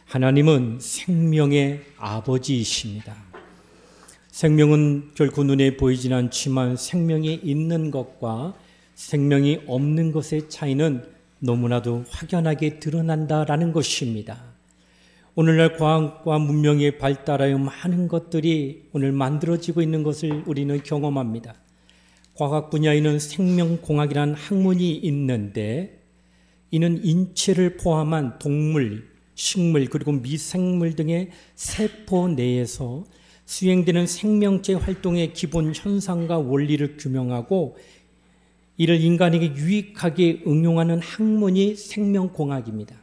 하나님은 생명의 아버지이십니다. 생명은 결코 눈에 보이진 않지만 생명이 있는 것과 생명이 없는 것의 차이는 너무나도 확연하게 드러난다라는 것입니다. 오늘날 과학과 문명이 발달하여 많은 것들이 오늘 만들어지고 있는 것을 우리는 경험합니다. 과학 분야에는 생명공학이라는 학문이 있는데 이는 인체를 포함한 동물, 식물 그리고 미생물 등의 세포 내에서 수행되는 생명체 활동의 기본 현상과 원리를 규명하고 이를 인간에게 유익하게 응용하는 학문이 생명공학입니다.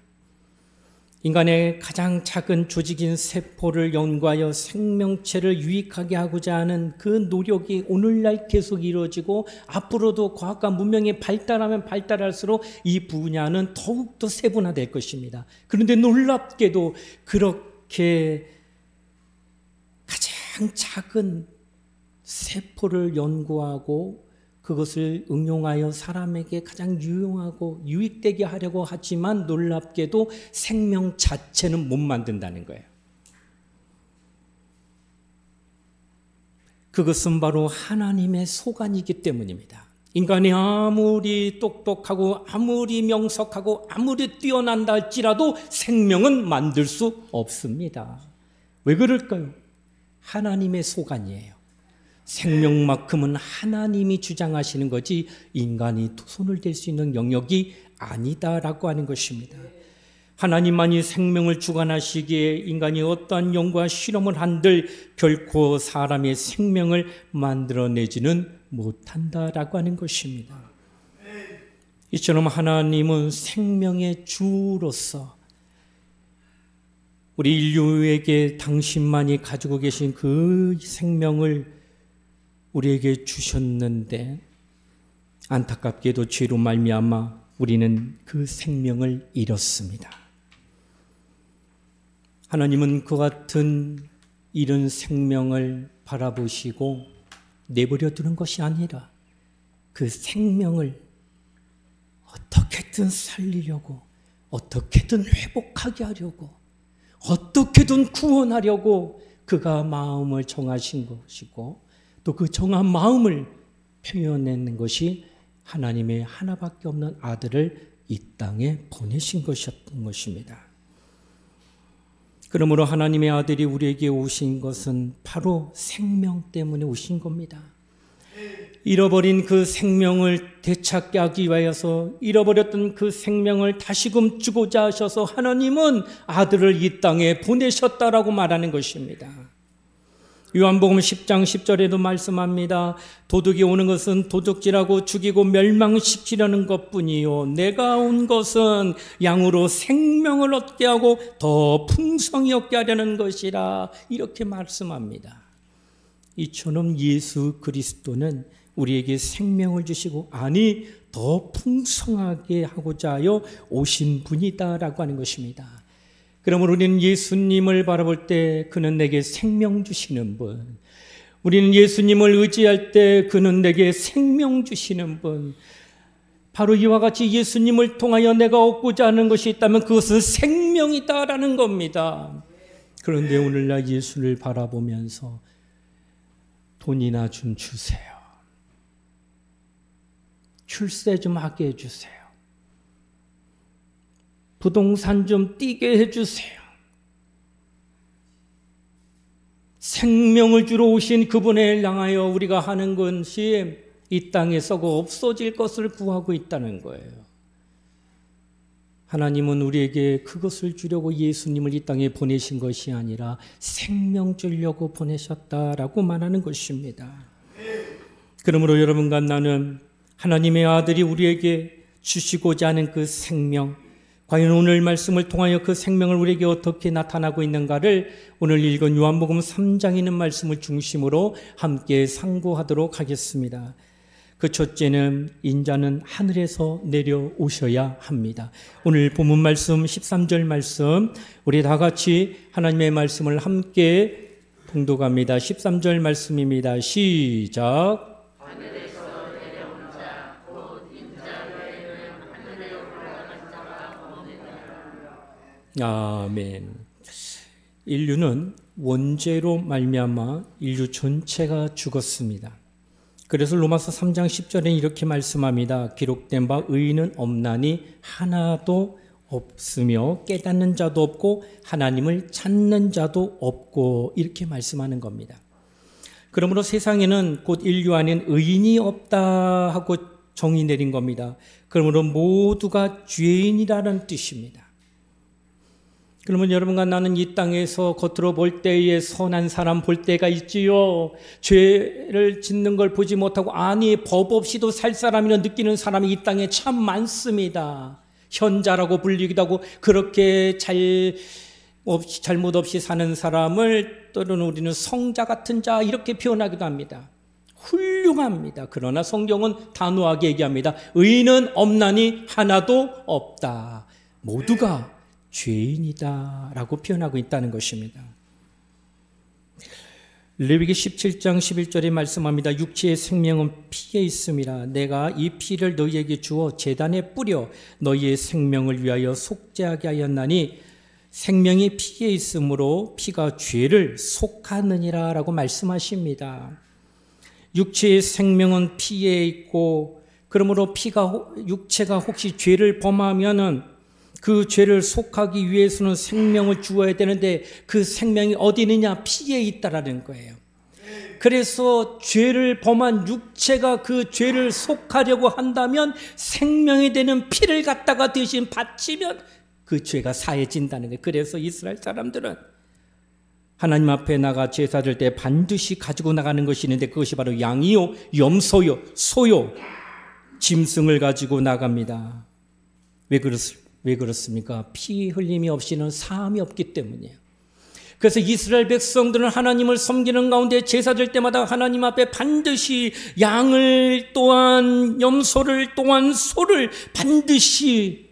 인간의 가장 작은 조직인 세포를 연구하여 생명체를 유익하게 하고자 하는 그 노력이 오늘날 계속 이루어지고 앞으로도 과학과 문명이 발달하면 발달할수록 이 분야는 더욱더 세분화될 것입니다. 그런데 놀랍게도 그렇게 가장 작은 세포를 연구하고 그것을 응용하여 사람에게 가장 유용하고 유익되게 하려고 하지만 놀랍게도 생명 자체는 못 만든다는 거예요. 그것은 바로 하나님의 소관이기 때문입니다. 인간이 아무리 똑똑하고 아무리 명석하고 아무리 뛰어난다 할지라도 생명은 만들 수 없습니다. 왜 그럴까요? 하나님의 소관이에요. 생명만큼은 하나님이 주장하시는 거지 인간이 손을 댈 수 있는 영역이 아니다라고 하는 것입니다. 하나님만이 생명을 주관하시기에 인간이 어떠한 연구와 실험을 한들 결코 사람의 생명을 만들어내지는 못한다라고 하는 것입니다. 이처럼 하나님은 생명의 주로서 우리 인류에게 당신만이 가지고 계신 그 생명을 우리에게 주셨는데 안타깝게도 죄로 말미암아 우리는 그 생명을 잃었습니다. 하나님은 그 같은 잃은 생명을 바라보시고 내버려 두는 것이 아니라 그 생명을 어떻게든 살리려고 어떻게든 회복하게 하려고 어떻게든 구원하려고 그가 마음을 정하신 것이고 또 그 정한 마음을 표현하는 것이 하나님의 하나밖에 없는 아들을 이 땅에 보내신 것이었던 것입니다. 그러므로 하나님의 아들이 우리에게 오신 것은 바로 생명 때문에 오신 겁니다. 잃어버린 그 생명을 되찾게 하기 위하여서 잃어버렸던 그 생명을 다시금 주고자 하셔서 하나님은 아들을 이 땅에 보내셨다라고 말하는 것입니다. 요한복음 10장 10절에도 말씀합니다. 도둑이 오는 것은 도둑질하고 죽이고 멸망시키려는 것뿐이요 내가 온 것은 양으로 생명을 얻게 하고 더 풍성히 얻게 하려는 것이라 이렇게 말씀합니다. 이처럼 예수 그리스도는 우리에게 생명을 주시고 아니 더 풍성하게 하고자 하여 오신 분이다라고 하는 것입니다. 그러므로 우리는 예수님을 바라볼 때 그는 내게 생명 주시는 분, 우리는 예수님을 의지할 때 그는 내게 생명 주시는 분, 바로 이와 같이 예수님을 통하여 내가 얻고자 하는 것이 있다면 그것은 생명이다라는 겁니다. 그런데 오늘날 예수를 바라보면서 돈이나 좀 주세요. 출세 좀 하게 해주세요. 부동산 좀 띄게 해주세요. 생명을 주러 오신 그분을 향하여 우리가 하는 것이 이 땅에 썩어 없어질 것을 구하고 있다는 거예요. 하나님은 우리에게 그것을 주려고 예수님을 이 땅에 보내신 것이 아니라 생명 주려고 보내셨다라고 말하는 것입니다. 그러므로 여러분과 나는 하나님의 아들이 우리에게 주시고자 하는 그 생명, 과연 오늘 말씀을 통하여 그 생명을 우리에게 어떻게 나타나고 있는가를 오늘 읽은 요한복음 3장에 있는 말씀을 중심으로 함께 상고하도록 하겠습니다. 그 첫째는 인자는 하늘에서 내려오셔야 합니다. 오늘 본문 말씀 13절 말씀 우리 다 같이 하나님의 말씀을 함께 봉독합니다. 13절 말씀입니다. 시작. 아멘. 인류는 원죄로 말미암아 인류 전체가 죽었습니다. 그래서 로마서 3장 10절에 이렇게 말씀합니다. 기록된 바 의인은 없나니 하나도 없으며 깨닫는 자도 없고 하나님을 찾는 자도 없고 이렇게 말씀하는 겁니다. 그러므로 세상에는 곧 인류 안엔 의인이 없다 하고 정의 내린 겁니다. 그러므로 모두가 죄인이라는 뜻입니다. 그러면 여러분과 나는 이 땅에서 겉으로 볼 때에 선한 사람 볼 때가 있지요. 죄를 짓는 걸 보지 못하고 아니 법 없이도 살 사람이라 느끼는 사람이 이 땅에 참 많습니다. 현자라고 불리기도 하고 그렇게 잘못 없이 사는 사람을 때로는 우리는 성자 같은 자 이렇게 표현하기도 합니다. 훌륭합니다. 그러나 성경은 단호하게 얘기합니다. 의인은 없나니 하나도 없다. 모두가 죄인이다 라고 표현하고 있다는 것입니다. 레위기 17장 11절에 말씀합니다. 육체의 생명은 피에 있음이라. 내가 이 피를 너희에게 주어 제단에 뿌려 너희의 생명을 위하여 속죄하게 하였나니 생명이 피에 있으므로 피가 죄를 속하느니라 라고 말씀하십니다. 육체의 생명은 피에 있고 그러므로 육체가 혹시 죄를 범하면은 그 죄를 속하기 위해서는 생명을 주어야 되는데 그 생명이 어디 있느냐? 피에 있다라는 거예요. 그래서 죄를 범한 육체가 그 죄를 속하려고 한다면 생명이 되는 피를 갖다가 대신 바치면 그 죄가 사해진다는 거예요. 그래서 이스라엘 사람들은 하나님 앞에 나가 제사 드릴 때 반드시 가지고 나가는 것이 있는데 그것이 바로 양이요, 염소요, 소요, 짐승을 가지고 나갑니다. 왜 그렇습니까? 피 흘림이 없이는 사함이 없기 때문이에요. 그래서 이스라엘 백성들은 하나님을 섬기는 가운데 제사 드릴 때마다 하나님 앞에 반드시 양을 또한 염소를 또한 소를 반드시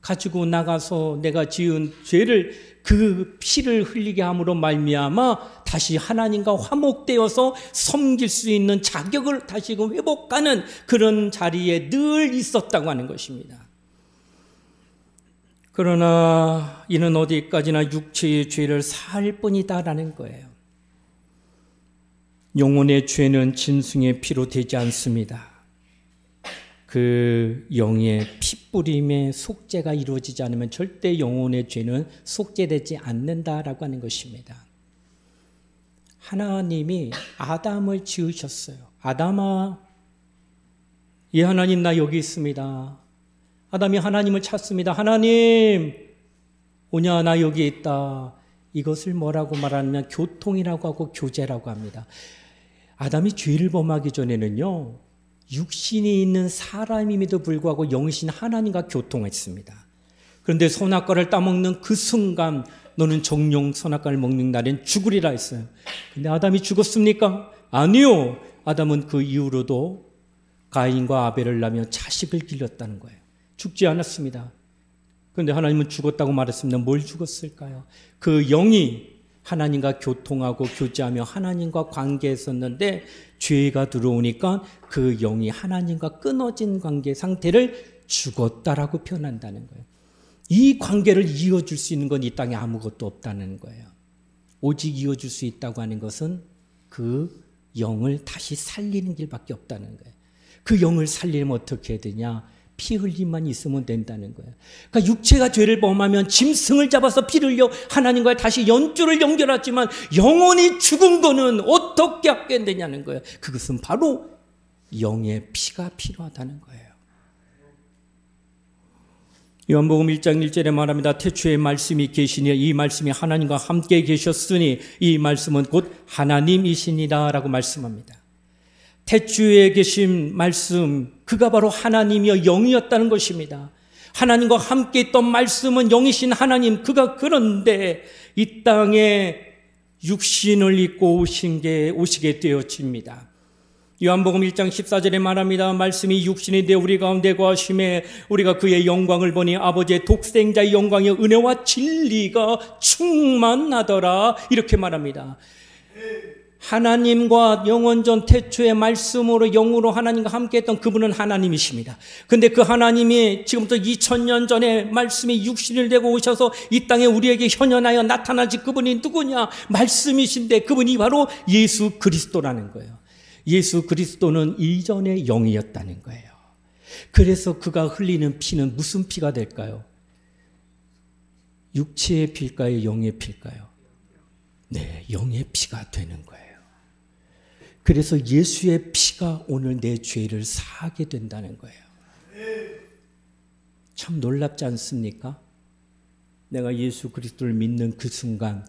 가지고 나가서 내가 지은 죄를 그 피를 흘리게 함으로 말미암아 다시 하나님과 화목되어서 섬길 수 있는 자격을 다시금 회복하는 그런 자리에 늘 있었다고 하는 것입니다. 그러나 이는 어디까지나 육체의 죄를 사할 뿐이다라는 거예요. 영혼의 죄는 짐승의 피로 되지 않습니다. 그 영의 피뿌림의 속죄가 이루어지지 않으면 절대 영혼의 죄는 속죄되지 않는다라고 하는 것입니다. 하나님이 아담을 지으셨어요. 아담아, 예 하나님 나 여기 있습니다. 아담이 하나님을 찾습니다. 하나님 오냐 나 여기 있다. 이것을 뭐라고 말하냐면 교통이라고 하고 교제라고 합니다. 아담이 죄를 범하기 전에는요. 육신이 있는 사람임에도 불구하고 영이신 하나님과 교통했습니다. 그런데 선악과를 따먹는 그 순간 너는 정령 선악과를 먹는 날엔 죽으리라 했어요. 근데 아담이 죽었습니까? 아니요. 아담은 그 이후로도 가인과 아벨을 낳으며 자식을 길렀다는 거예요. 죽지 않았습니다. 그런데 하나님은 죽었다고 말했습니다. 뭘 죽었을까요? 그 영이 하나님과 교통하고 교제하며 하나님과 관계했었는데 죄가 들어오니까 그 영이 하나님과 끊어진 관계 상태를 죽었다라고 표현한다는 거예요. 이 관계를 이어줄 수 있는 건 이 땅에 아무것도 없다는 거예요. 오직 이어줄 수 있다고 하는 것은 그 영을 다시 살리는 길밖에 없다는 거예요. 그 영을 살리려면 어떻게 해야 되냐? 피 흘림만 있으면 된다는 거예요. 그러니까 육체가 죄를 범하면 짐승을 잡아서 피를 흘려 하나님과 다시 연줄을 연결하지만 영혼이 죽은 거는 어떻게 하게 되냐는 거예요. 그것은 바로 영의 피가 필요하다는 거예요. 요한복음 1장 1절에 말합니다. 태초에 말씀이 계시니 이 말씀이 하나님과 함께 계셨으니 이 말씀은 곧 하나님이시니라 라고 말씀합니다. 태초에 계신 말씀, 그가 바로 하나님이여 영이었다는 것입니다. 하나님과 함께 있던 말씀은 영이신 하나님, 그가 그런데 이 땅에 육신을 입고 오시게 되어집니다. 요한복음 1장 14절에 말합니다. 말씀이 육신이 되어 우리 가운데 거하심에 우리가 그의 영광을 보니 아버지의 독생자의 영광의 은혜와 진리가 충만하더라. 이렇게 말합니다. 하나님과 영원전 태초의 말씀으로 영으로 하나님과 함께했던 그분은 하나님이십니다. 근데 그 하나님이 지금부터 2000년 전에 말씀이 육신을 내고 오셔서 이 땅에 우리에게 현현하여 나타나신 그분이 누구냐? 말씀이신데 그분이 바로 예수 그리스도라는 거예요. 예수 그리스도는 이전의 영이었다는 거예요. 그래서 그가 흘리는 피는 무슨 피가 될까요? 육체의 피일까요? 영의 피일까요? 네, 영의 피가 되는 거예요. 그래서 예수의 피가 오늘 내 죄를 사하게 된다는 거예요. 참 놀랍지 않습니까? 내가 예수 그리스도를 믿는 그 순간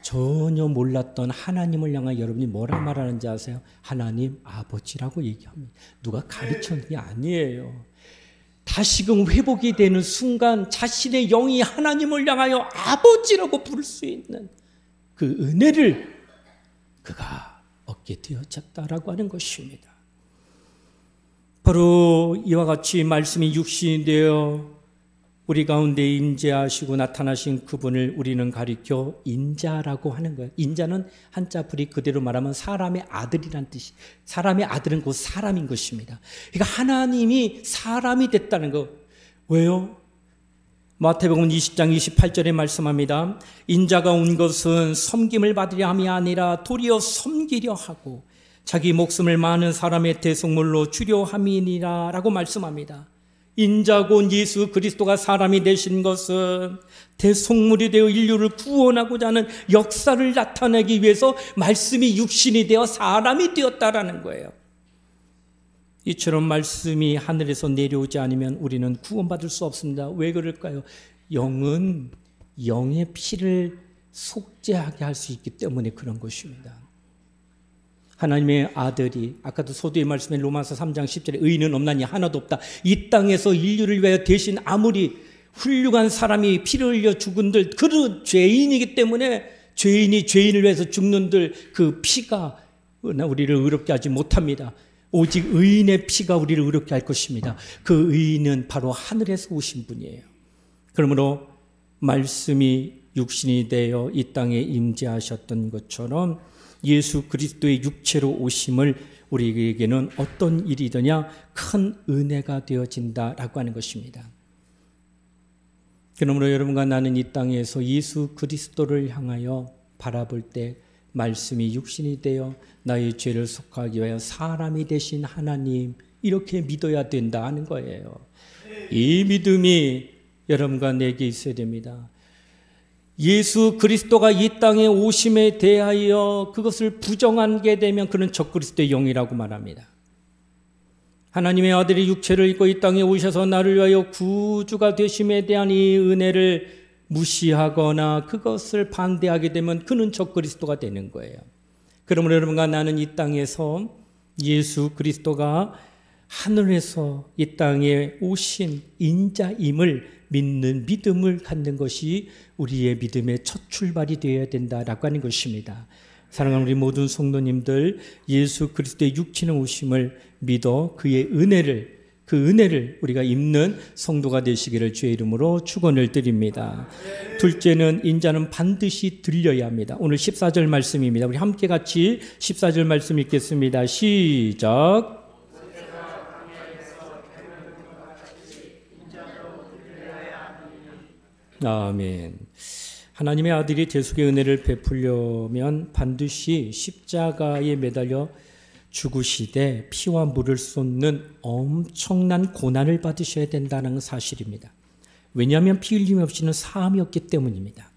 전혀 몰랐던 하나님을 향해 여러분이 뭐라 말하는지 아세요? 하나님 아버지라고 얘기합니다. 누가 가르쳤는 게 아니에요. 다시금 회복이 되는 순간 자신의 영이 하나님을 향하여 아버지라고 부를 수 있는 그 은혜를 그가 얻게 되어졌다라고 하는 것입니다. 바로 이와 같이 말씀이 육신이 되어 우리 가운데 임재하시고 나타나신 그분을 우리는 가리켜 인자라고 하는 거예요. 인자는 한자 풀이 그대로 말하면 사람의 아들이란 뜻이, 사람의 아들은 곧 사람인 것입니다. 그러니까 하나님이 사람이 됐다는 거. 왜요? 마태복음 20장 28절에 말씀합니다. 인자가 온 것은 섬김을 받으려 함이 아니라 도리어 섬기려 하고 자기 목숨을 많은 사람의 대속물로 주려 함이니라 라고 말씀합니다. 인자고 예수 그리스도가 사람이 되신 것은 대속물이 되어 인류를 구원하고자 하는 역사를 나타내기 위해서 말씀이 육신이 되어 사람이 되었다라는 거예요. 이처럼 말씀이 하늘에서 내려오지 않으면 우리는 구원받을 수 없습니다. 왜 그럴까요? 영은 영의 피를 속죄하게 할 수 있기 때문에 그런 것입니다. 하나님의 아들이 아까도 소두의 말씀에 로마서 3장 10절에 의인은 없나니 하나도 없다. 이 땅에서 인류를 위하여 대신 아무리 훌륭한 사람이 피를 흘려 죽은들 그는 죄인이기 때문에 죄인이 죄인을 위해서 죽는들 그 피가 우리를 의롭게 하지 못합니다. 오직 의인의 피가 우리를 의롭게 할 것입니다. 그 의인은 바로 하늘에서 오신 분이에요. 그러므로 말씀이 육신이 되어 이 땅에 임재하셨던 것처럼 예수 그리스도의 육체로 오심을 우리에게는 어떤 일이더냐? 큰 은혜가 되어진다라고 하는 것입니다. 그러므로 여러분과 나는 이 땅에서 예수 그리스도를 향하여 바라볼 때 말씀이 육신이 되어 나의 죄를 속하기 위하여 사람이 되신 하나님 이렇게 믿어야 된다 하는 거예요. 이 믿음이 여러분과 내게 있어야 됩니다. 예수 그리스도가 이 땅에 오심에 대하여 그것을 부정하게 되면 그는 적그리스도의 영이라고 말합니다. 하나님의 아들이 육체를 입고 이 땅에 오셔서 나를 위하여 구주가 되심에 대한 이 은혜를 무시하거나 그것을 반대하게 되면 그는 적그리스도가 되는 거예요. 그러므로 여러분과 나는 이 땅에서 예수 그리스도가 하늘에서 이 땅에 오신 인자임을 믿는 믿음을 갖는 것이 우리의 믿음의 첫 출발이 되어야 된다라고 하는 것입니다. 사랑하는 우리 모든 성도님들, 예수 그리스도의 육신의 오심을 믿어 그의 은혜를, 그 은혜를 우리가 입는 성도가 되시기를 주의 이름으로 축원을 드립니다. 둘째는 인자는 반드시 들려야 합니다. 오늘 14절 말씀입니다. 우리 함께 같이 14절 말씀 읽겠습니다. 시작. 아멘. 하나님의 아들이 대속의 은혜를 베풀려면 반드시 십자가에 매달려 죽으시되 피와 물을 쏟는 엄청난 고난을 받으셔야 된다는 사실입니다. 왜냐하면 피 흘림 없이는 사함이 없기 때문입니다.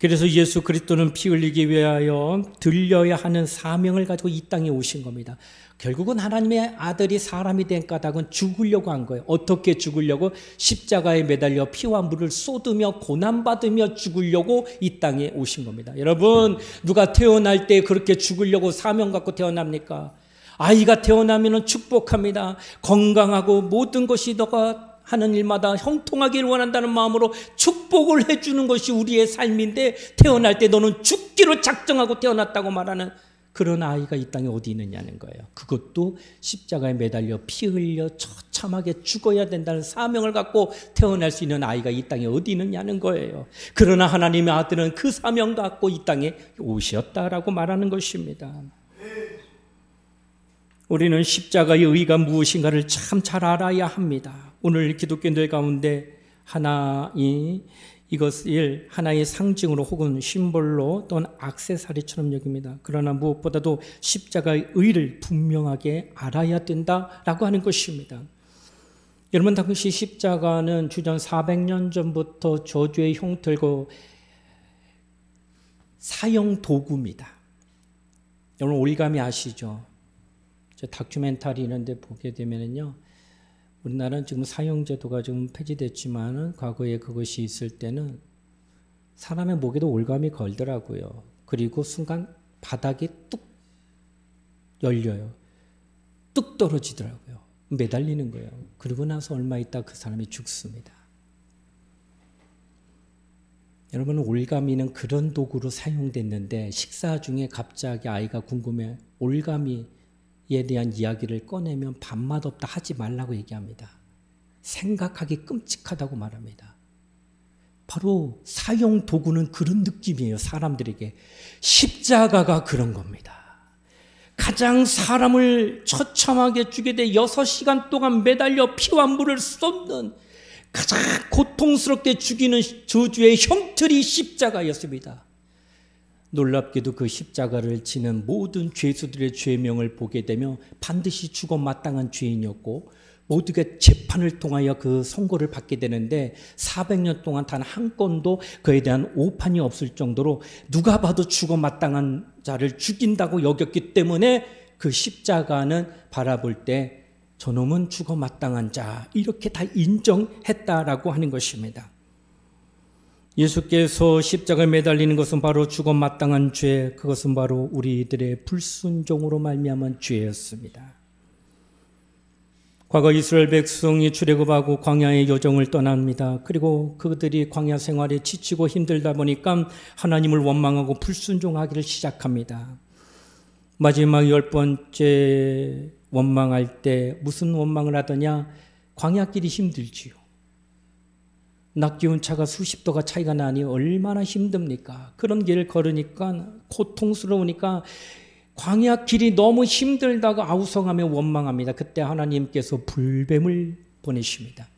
그래서 예수 그리스도는 피 흘리기 위하여 들려야 하는 사명을 가지고 이 땅에 오신 겁니다. 결국은 하나님의 아들이 사람이 된 까닭은 죽으려고 한 거예요. 어떻게 죽으려고? 십자가에 매달려 피와 물을 쏟으며 고난받으며 죽으려고 이 땅에 오신 겁니다. 여러분, 누가 태어날 때 그렇게 죽으려고 사명 갖고 태어납니까? 아이가 태어나면 축복합니다. 건강하고 모든 것이 너가 하는 일마다 형통하기를 원한다는 마음으로 축복을 해주는 것이 우리의 삶인데 태어날 때 너는 죽기로 작정하고 태어났다고 말하는 그런 아이가 이 땅에 어디 있느냐는 거예요. 그것도 십자가에 매달려 피 흘려 처참하게 죽어야 된다는 사명을 갖고 태어날 수 있는 아이가 이 땅에 어디 있느냐는 거예요. 그러나 하나님의 아들은 그 사명 갖고 이 땅에 오셨다라고 말하는 것입니다. 우리는 십자가의 의의가 무엇인가를 참 잘 알아야 합니다. 오늘 기독교인들 가운데 이것을 하나의 상징으로 혹은 심볼로 또는 액세서리처럼 여깁니다. 그러나 무엇보다도 십자가의 의의를 분명하게 알아야 된다라고 하는 것입니다. 여러분, 당시 십자가는 주전 400년 전부터 저주의 형틀고 사형 도구입니다. 여러분, 올가미 아시죠? 저 다큐멘터리 이런 데 보게 되면은요, 우리나라는 지금 사형제도가 좀 폐지됐지만은 과거에 그것이 있을 때는 사람의 목에도 올감이 걸더라고요. 그리고 순간 바닥이 뚝 열려요. 뚝 떨어지더라고요. 매달리는 거예요. 그러고 나서 얼마 있다 그 사람이 죽습니다. 여러분, 올가미는 그런 도구로 사용됐는데 식사 중에 갑자기 아이가 궁금해 올가미 에 대한 이야기를 꺼내면 밥맛 없다 하지 말라고 얘기합니다. 생각하기 끔찍하다고 말합니다. 바로 사형 도구는 그런 느낌이에요. 사람들에게. 십자가가 그런 겁니다. 가장 사람을 처참하게 죽게 돼 6시간 동안 매달려 피와 물을 쏟는 가장 고통스럽게 죽이는 저주의 형틀이 십자가였습니다. 놀랍게도 그 십자가를 지는 모든 죄수들의 죄명을 보게 되면 반드시 죽어 마땅한 죄인이었고 모두가 재판을 통하여 그 선고를 받게 되는데 400년 동안 단 한 건도 그에 대한 오판이 없을 정도로 누가 봐도 죽어 마땅한 자를 죽인다고 여겼기 때문에 그 십자가는 바라볼 때 저놈은 죽어 마땅한 자 이렇게 다 인정했다라고 하는 것입니다. 예수께서 십자가에 매달리는 것은 바로 죽어 마땅한 죄, 그것은 바로 우리들의 불순종으로 말미암은 죄였습니다. 과거 이스라엘 백성이 출애굽하고 광야의 여정을 떠납니다. 그리고 그들이 광야 생활에 지치고 힘들다 보니까 하나님을 원망하고 불순종하기를 시작합니다. 마지막 10번째 원망할 때 무슨 원망을 하더냐? 광야길이 힘들지요. 낮 기온 차가 수십 도가 차이가 나니 얼마나 힘듭니까? 그런 길을 걸으니까 고통스러우니까 광야 길이 너무 힘들다고 아우성하며 원망합니다. 그때 하나님께서 불뱀을 보내십니다.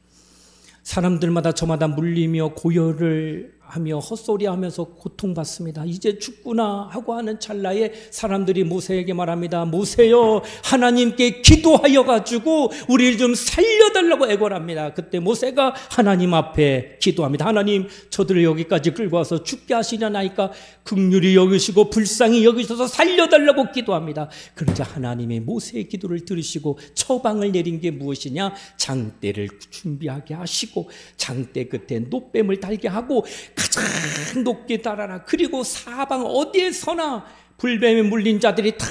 사람들마다 저마다 물리며 고열을 하며 헛소리하면서 고통받습니다. 이제 죽구나 하고 하는 찰나에 사람들이 모세에게 말합니다. 모세여, 하나님께 기도하여 가지고 우리를 좀 살려달라고 애걸합니다. 그때 모세가 하나님 앞에 기도합니다. 하나님, 저들을 여기까지 끌고 와서 죽게 하시려나이까 긍휼히 여기시고 불쌍히 여기셔서 살려달라고 기도합니다. 그러자 하나님이 모세의 기도를 들으시고 처방을 내린 게 무엇이냐? 장대를 준비하게 하시고 장대 끝에 노뱀을 달게 하고 가장 높게 달아라. 그리고 사방 어디에서나 불뱀에 물린 자들이 다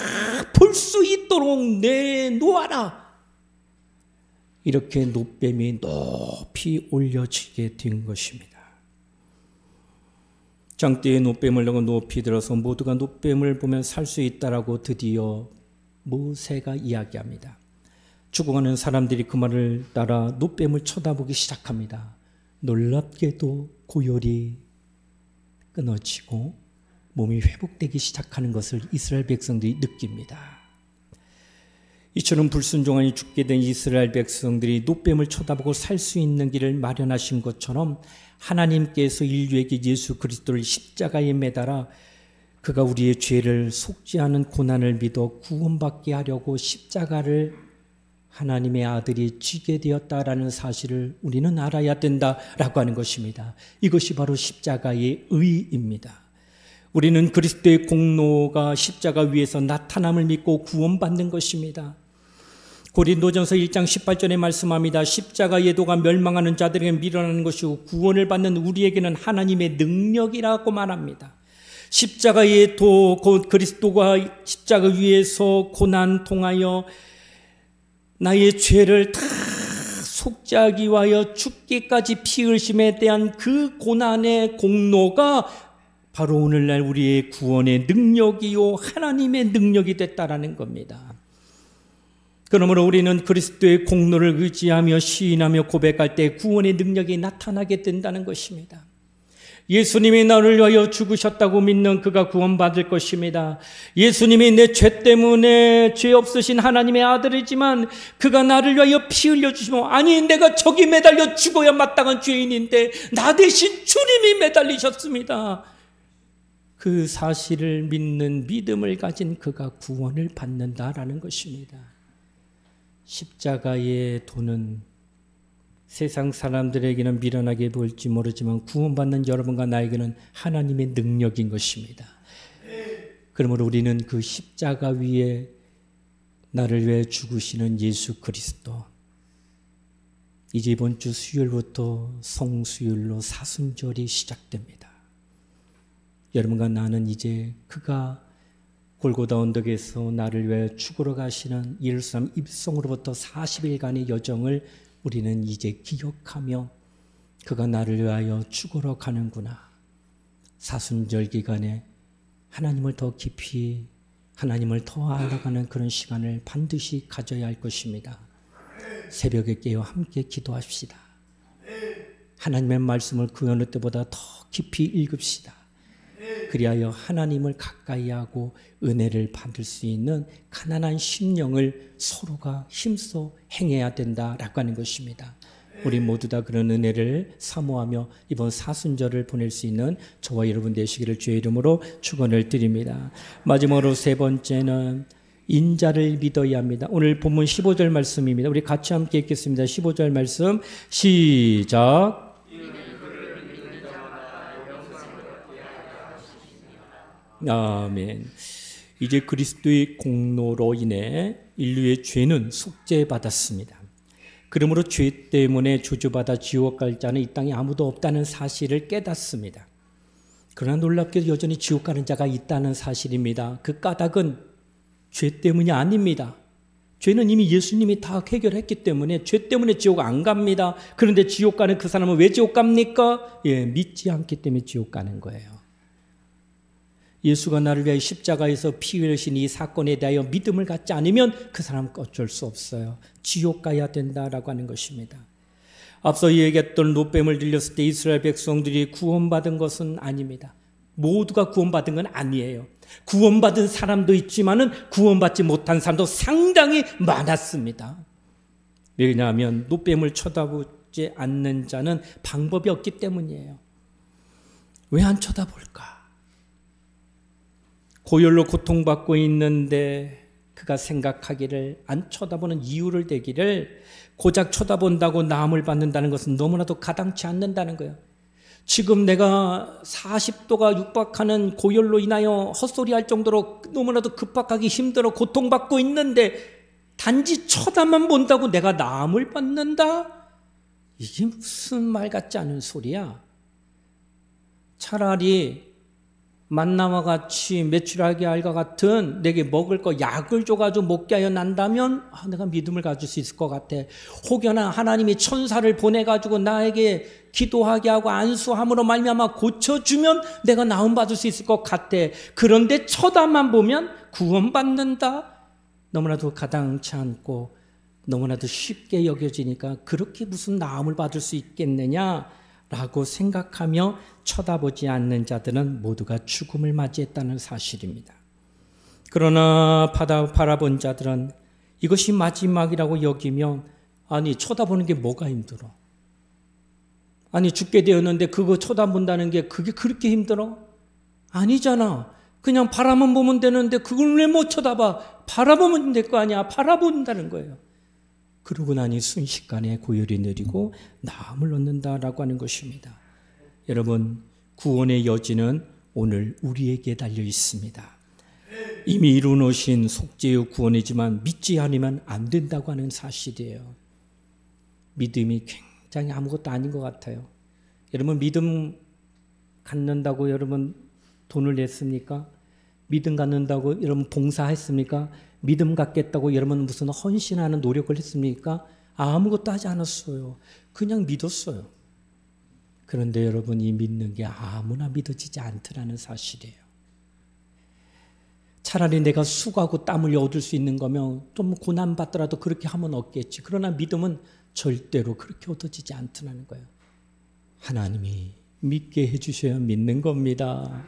볼 수 있도록 내놓아라. 이렇게 노뱀이 높이 올려지게 된 것입니다. 장대에 노뱀을 넣고 높이 들어서 모두가 노뱀을 보면 살 수 있다라고 드디어 모세가 이야기합니다. 죽어가는 사람들이 그 말을 따라 노뱀을 쳐다보기 시작합니다. 놀랍게도 고열이 끊어지고 몸이 회복되기 시작하는 것을 이스라엘 백성들이 느낍니다. 이처럼 불순종하니 죽게 된 이스라엘 백성들이 노뱀을 쳐다보고 살 수 있는 길을 마련하신 것처럼 하나님께서 인류에게 예수 그리스도를 십자가에 매달아 그가 우리의 죄를 속지 않은 고난을 믿어 구원받게 하려고 십자가를 하나님의 아들이 지게 되었다라는 사실을 우리는 알아야 된다라고 하는 것입니다. 이것이 바로 십자가의 의의입니다. 우리는 그리스도의 공로가 십자가 위에서 나타남을 믿고 구원받는 것입니다. 고린도전서 1장 18절에 말씀합니다. 십자가의 도가 멸망하는 자들에게 밀어나는 것이고 구원을 받는 우리에게는 하나님의 능력이라고 말합니다. 십자가의 도, 곧 그리스도가 십자가 위에서 고난 통하여 나의 죄를 다 속죄하기 위하여 죽기까지 피 흘심에 대한 그 고난의 공로가 바로 오늘날 우리의 구원의 능력이요 하나님의 능력이 됐다라는 겁니다. 그러므로 우리는 그리스도의 공로를 의지하며 시인하며 고백할 때 구원의 능력이 나타나게 된다는 것입니다. 예수님이 나를 위하여 죽으셨다고 믿는 그가 구원받을 것입니다. 예수님이 내 죄 때문에 죄 없으신 하나님의 아들이지만 그가 나를 위하여 피 흘려주시면, 아니 내가 저기 매달려 죽어야 마땅한 죄인인데 나 대신 주님이 매달리셨습니다. 그 사실을 믿는 믿음을 가진 그가 구원을 받는다라는 것입니다. 십자가의 도는 세상 사람들에게는 미련하게 보일지 모르지만 구원받는 여러분과 나에게는 하나님의 능력인 것입니다. 그러므로 우리는 그 십자가 위에 나를 위해 죽으시는 예수 그리스도, 이제 이번 주 수요일부터 성수요일로 사순절이 시작됩니다. 여러분과 나는 이제 그가 골고다 언덕에서 나를 위해 죽으러 가시는 예루살렘 입성으로부터 40일간의 여정을 우리는 이제 기억하며 그가 나를 위하여 죽으러 가는구나. 사순절 기간에 하나님을 더 깊이, 하나님을 더 알아가는 그런 시간을 반드시 가져야 할 것입니다. 새벽에 깨어 함께 기도합시다. 하나님의 말씀을 그 어느 때보다 더 깊이 읽읍시다. 그리하여 하나님을 가까이 하고 은혜를 받을 수 있는 가난한 심령을 서로가 힘써 행해야 된다라고 하는 것입니다. 우리 모두 다 그런 은혜를 사모하며 이번 사순절을 보낼 수 있는 저와 여러분 되시기를 주의 이름으로 축원을 드립니다. 마지막으로 세 번째는 인자를 믿어야 합니다. 오늘 본문 15절 말씀입니다. 우리 같이 함께 읽겠습니다. 15절 말씀 시작. 아멘. 이제 그리스도의 공로로 인해 인류의 죄는 속죄받았습니다. 그러므로 죄 때문에 저주받아 지옥 갈 자는 이 땅에 아무도 없다는 사실을 깨닫습니다. 그러나 놀랍게도 여전히 지옥 가는 자가 있다는 사실입니다. 그 까닭은 죄 때문이 아닙니다. 죄는 이미 예수님이 다 해결했기 때문에 죄 때문에 지옥 안 갑니다. 그런데 지옥 가는 그 사람은 왜 지옥 갑니까? 믿지 않기 때문에 지옥 가는 거예요. 예수가 나를 위하여 십자가에서 피 흘리신 이 사건에 대하여 믿음을 갖지 않으면 그 사람은 어쩔 수 없어요. 지옥 가야 된다라고 하는 것입니다. 앞서 얘기했던 노뱀을 들렸을 때 이스라엘 백성들이 구원받은 것은 아닙니다. 모두가 구원받은 건 아니에요. 구원받은 사람도 있지만은 구원받지 못한 사람도 상당히 많았습니다. 왜냐하면 노뱀을 쳐다보지 않는 자는 방법이 없기 때문이에요. 왜 안 쳐다볼까? 고열로 고통받고 있는데 그가 생각하기를, 안 쳐다보는 이유를 대기를, 고작 쳐다본다고 나음을 받는다는 것은 너무나도 가당치 않는다는 거예요. 지금 내가 40도가 육박하는 고열로 인하여 헛소리할 정도로 너무나도 급박하기 힘들어 고통받고 있는데 단지 쳐다만 본다고 내가 나음을 받는다? 이게 무슨 말 같지 않은 소리야. 차라리 만나와 같이 메추라기 알과 같은 내게 먹을 거 약을 줘가지고 먹게 하여 난다면 내가 믿음을 가질 수 있을 것 같아. 혹여나 하나님이 천사를 보내가지고 나에게 기도하게 하고 안수함으로 말미암아 고쳐주면 내가 나음 받을 수 있을 것 같아. 그런데 쳐다만 보면 구원받는다? 너무나도 가당치 않고 너무나도 쉽게 여겨지니까 그렇게 무슨 나음을 받을 수 있겠느냐 라고 생각하며 쳐다보지 않는 자들은 모두가 죽음을 맞이했다는 사실입니다. 그러나 바라본 자들은 이것이 마지막이라고 여기며, 아니 쳐다보는 게 뭐가 힘들어? 아니 죽게 되었는데 그거 쳐다본다는 게 그게 그렇게 힘들어? 아니잖아. 그냥 바라만 보면 되는데 그걸 왜 못 쳐다봐? 바라보면 될 거 아니야. 바라본다는 거예요. 그러고 나니 순식간에 고열이 내리고 나음을 얻는다라고 하는 것입니다. 여러분, 구원의 여지는 오늘 우리에게 달려 있습니다. 이미 이루어놓으신 속죄의 구원이지만 믿지 않으면 안 된다고 하는 사실이에요. 믿음이 굉장히 아무것도 아닌 것 같아요. 여러분, 믿음 갖는다고 여러분 돈을 냈습니까? 믿음 갖는다고 여러분 봉사했습니까? 믿음 갖겠다고 여러분 무슨 헌신하는 노력을 했습니까? 아무것도 하지 않았어요. 그냥 믿었어요. 그런데 여러분이 믿는 게 아무나 믿어지지 않더라는 사실이에요. 차라리 내가 수고하고 땀 흘려 얻을 수 있는 거면 좀 고난받더라도 그렇게 하면 얻겠지. 그러나 믿음은 절대로 그렇게 얻어지지 않더라는 거예요. 하나님이 믿게 해주셔야 믿는 겁니다.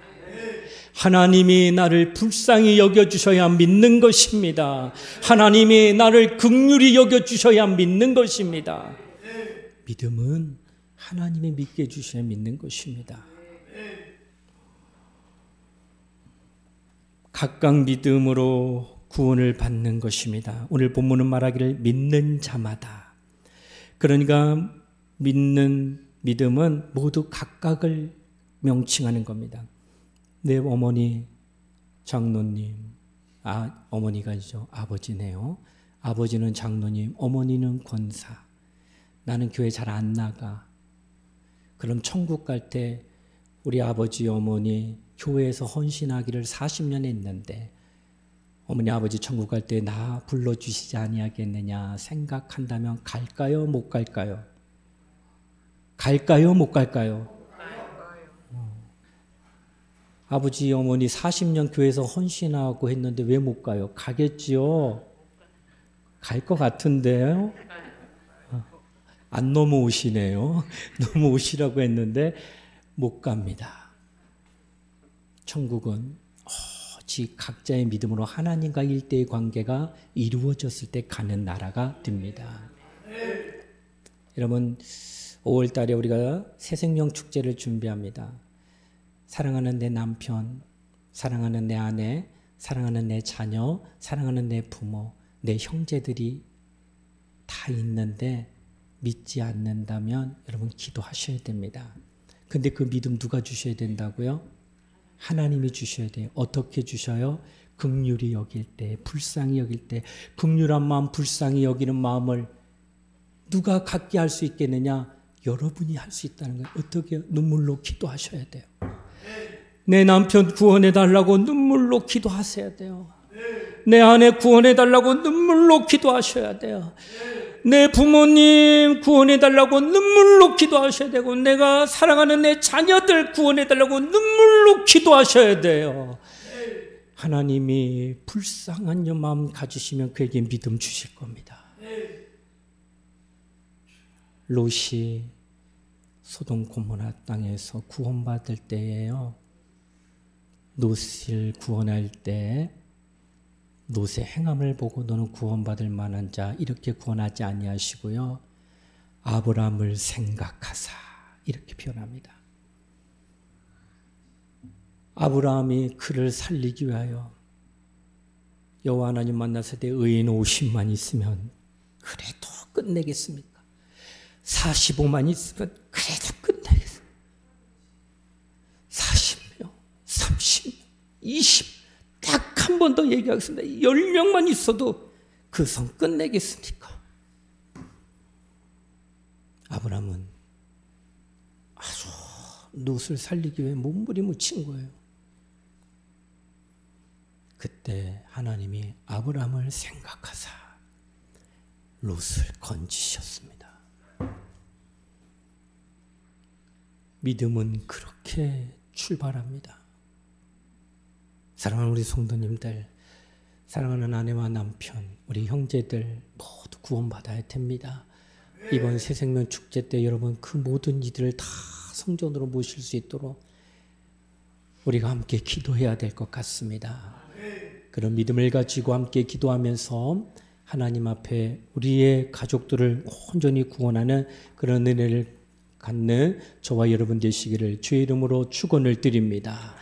하나님이 나를 불쌍히 여겨주셔야 믿는 것입니다. 하나님이 나를 긍휼히 여겨주셔야 믿는 것입니다. 믿음은 하나님이 믿게 해주셔야 믿는 것입니다. 각각 믿음으로 구원을 받는 것입니다. 오늘 본문은 말하기를 믿는 자마다. 그러니까 믿음은 모두 각각을 명칭하는 겁니다. 내 어머니, 장로님, 어머니가 아니죠. 아버지네요. 아버지는 장로님, 어머니는 권사. 나는 교회 잘 안 나가. 그럼 천국 갈 때 우리 아버지, 어머니 교회에서 헌신하기를 40년 했는데 어머니, 아버지 천국 갈 때 나 불러주시지 아니하겠느냐 생각한다면 갈까요? 못 갈까요? 갈까요? 못 갈까요? 아버지, 어머니 40년 교회에서 헌신하고 했는데 왜 못 가요? 가겠지요? 갈 것 같은데요? 안 넘어오시네요. 넘어오시라고 했는데 못 갑니다. 천국은 오직 각자의 믿음으로 하나님과 일대의 관계가 이루어졌을 때 가는 나라가 됩니다. 여러분, 5월 달에 우리가 새생명 축제를 준비합니다. 사랑하는 내 남편, 사랑하는 내 아내, 사랑하는 내 자녀, 사랑하는 내 부모, 내 형제들이 다 있는데 믿지 않는다면 여러분 기도하셔야 됩니다. 근데 그 믿음 누가 주셔야 된다고요? 하나님이 주셔야 돼요. 어떻게 주셔요? 긍휼히 여길 때, 불쌍히 여길 때, 긍휼한 마음, 불쌍히 여기는 마음을 누가 갖게 할 수 있겠느냐? 여러분이 할 수 있다는 거예요. 어떻게? 눈물로 기도하셔야 돼요. 내 남편 구원해달라고 눈물로 기도하셔야 돼요. 내 아내 구원해달라고 눈물로 기도하셔야 돼요. 내 부모님 구원해달라고 눈물로 기도하셔야 되고, 내가 사랑하는 내 자녀들 구원해달라고 눈물로 기도하셔야 돼요. 하나님이 불쌍한 마음 가지시면 그에게 믿음 주실 겁니다. 롯이 소돔 고모라 땅에서 구원받을 때예요. 롯을 구원할 때 롯의 행함을 보고 너는 구원받을 만한 자 이렇게 구원하지 아니하시고요. 아브라함을 생각하사 이렇게 표현합니다. 아브라함이 그를 살리기 위하여 여호와 하나님 만났을 때 의인 50만 있으면 그래도 끝내겠습니까? 45만 있으면 그래도 끝내겠습니까? 40명, 30명, 20명 딱 한 번 더 얘기하겠습니다. 10명만 있어도 그 성 끝내겠습니까? 아브라함은 아주 롯을 살리기 위해 몸부림을 거예요. 그때 하나님이 아브라함을 생각하사 롯을 건지셨습니다. 믿음은 그렇게 출발합니다. 사랑하는 우리 성도님들, 사랑하는 아내와 남편, 우리 형제들 모두 구원받아야 됩니다. 이번 새생명 축제 때 여러분 그 모든 이들을 다 성전으로 모실 수 있도록 우리가 함께 기도해야 될 것 같습니다. 그런 믿음을 가지고 함께 기도하면서 하나님 앞에 우리의 가족들을 온전히 구원하는 그런 은혜를 갖는 저와 여러분 되시기를 주의 이름으로 축원을 드립니다.